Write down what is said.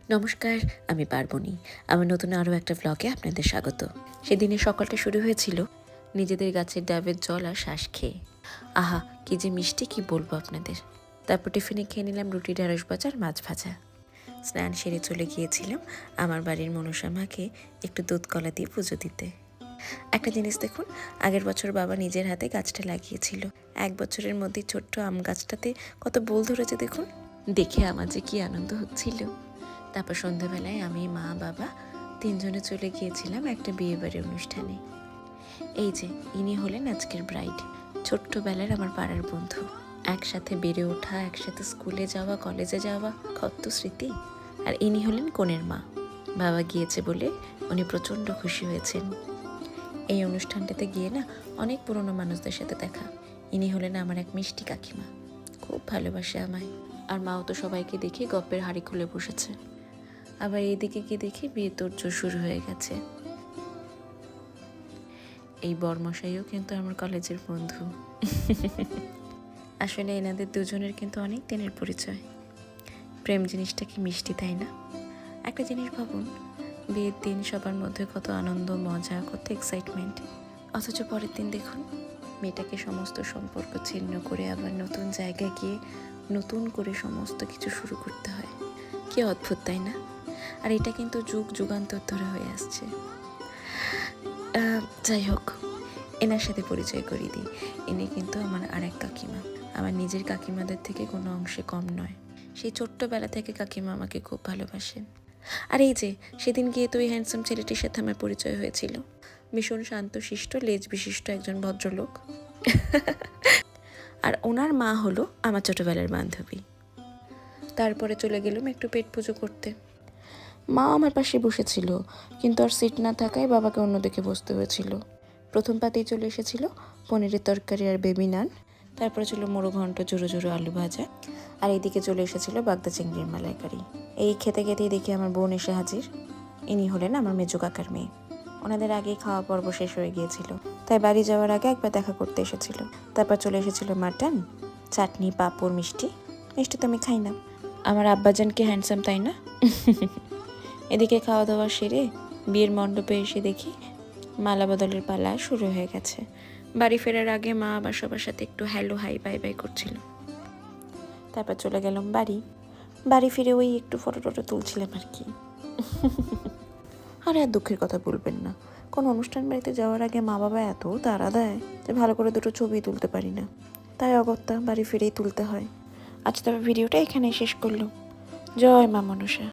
নমস্কার, আমি পার্বণী। আমার নতুন আরও একটা ভ্লগে আপনাদের স্বাগত। সেদিনের সকালটা শুরু হয়েছিল নিজেদের গাছের ডাবের জল আর শ্বাস খেয়ে। আহা, কি যে মিষ্টি, কি বলবো আপনাদের। তারপর টিফিনে খেয়ে নিলাম রুটি, ঢেঁড়স ভাজা আর মাছ ভাজা। স্নান সেরে চলে গিয়েছিলাম আমার বাড়ির মনসা মাকে একটু দুধ কলা দিয়ে পুজো দিতে। একটা জিনিস দেখুন, আগের বছর বাবা নিজের হাতে গাছটা লাগিয়েছিল। 1 বছরের মধ্যে ছোট্ট আম গাছটাতে কত বোল ধরেছে দেখুন। দেখে আমার যে কি আনন্দ হচ্ছিল। তারপর সন্ধ্যাবেলায় আমি, মা, বাবা 3 জনে চলে গিয়েছিলাম একটা বিয়েবাড়ির অনুষ্ঠানে। এই যে ইনি হলেন আজকের ব্রাইড। ছোট্টবেলার আমার পাড়ার বন্ধু, একসাথে বেড়ে ওঠা, একসাথে স্কুলে যাওয়া, কলেজে যাওয়া, কত স্মৃতি। আর ইনি হলেন কনের মা। বাবা গিয়েছে বলে উনি প্রচণ্ড খুশি হয়েছেন। এই অনুষ্ঠানটাতে গিয়ে না অনেক পুরনো মানুষদের সাথে দেখা। ইনি হলেন আমার এক মিষ্টি কাকিমা, খুব ভালোবাসে আমায়। আর মাও তো সবাইকে দেখে গপ্পের হাঁড়ি খুলে বসেছে। আবার এইদিকে গিয়ে দেখি বিয়ে তোড়জোড় শুরু হয়ে গেছে। এই বরমশাইও কিন্তু আমার কলেজের বন্ধু। আসলে এনাদের দুজনের কিন্তু অনেক দিনের পরিচয়। প্রেম জিনিসটা কি মিষ্টি, তাই না? একটা জিনিস ভাবুন, বিয়ের দিন সবার মধ্যে কত আনন্দ, মজা, কত এক্সাইটমেন্ট, অথচ পরের দিন দেখুন মেয়েটাকে সমস্ত সম্পর্ক ছিন্ন করে আবার নতুন জায়গায় গিয়ে নতুন করে সমস্ত কিছু শুরু করতে হয়। কি অদ্ভুত, তাই না? আর এটা কিন্তু যুগ যুগান্তর ধরে হয়ে আসছে। যাই হোক, এনার সাথে পরিচয় করিয়ে দিই। ইনি কিন্তু আমার আর এক কাকিমা, আমার নিজের কাকিমাদের থেকে কোনো অংশে কম নয়। সেই ছোট্টবেলা থেকে কাকিমা আমাকে খুব ভালোবাসেন। আর এই যে সেদিন গিয়ে তো ওই হ্যান্ডসাম ছেলেটির সাথে আমার পরিচয় হয়েছিল। ভীষণ শান্তশিষ্ট, লেজ বিশিষ্ট একজন ভদ্রলোক। আর ওনার মা হলো আমার ছোটবেলার বান্ধবী। তারপরে চলে গেলাম একটু পেট পুজো করতে। মা আমার পাশে বসেছিল, কিন্তু আর সিট না থাকায় বাবাকে অন্যদিকে বসতে হয়েছিল। প্রথম পাতেই চলে এসেছিল পনিরের তরকারি আর বেবি নান। তারপরে ছিল মোড়ো ঘন্ট, জোরো জোরো আলু ভাজা। আর এইদিকে চলে এসেছিল বাগদা চিংড়ির মালাইকারি। এই খেতে খেতেই দেখি আমার বোন এসে হাজির। ইনি হলেন আমার মেজো কাকার মেয়ে। ওনাদের আগেই খাওয়া পর্ব শেষ হয়ে গিয়েছিল, তাই বাড়ি যাওয়ার আগে একবার দেখা করতে এসেছিল। তারপর চলে এসেছিল মাটন, চাটনি, পাঁপড়, মিষ্টি। মিষ্টি তো আমি খাই না। আমার আব্বাজান কি হ্যান্ডসাম, তাই না? এদিকে খাওয়া দাওয়া সেরে বিয়ের মণ্ডপে এসে দেখি মালা বদলের পালা শুরু হয়ে গেছে। বাড়ি ফেরার আগে মা আবার সবার সাথে একটু হ্যালো, হাই, বাই বাই করছিল। তারপর চলে গেলাম বাড়ি ফিরে ওই একটু ফটো টটো তুলছিলাম আর কি। আর দুঃখের কথা বলবেন না, কোনো অনুষ্ঠান বাড়িতে যাওয়ার আগে মা বাবা এত তাড়া দেয় যে ভালো করে দুটো ছবি তুলতে পারি না। তাই অগত্যা বাড়ি ফিরেই তুলতে হয়। আজ তবে ভিডিওটা এখানেই শেষ করলাম। জয় মা মনসা।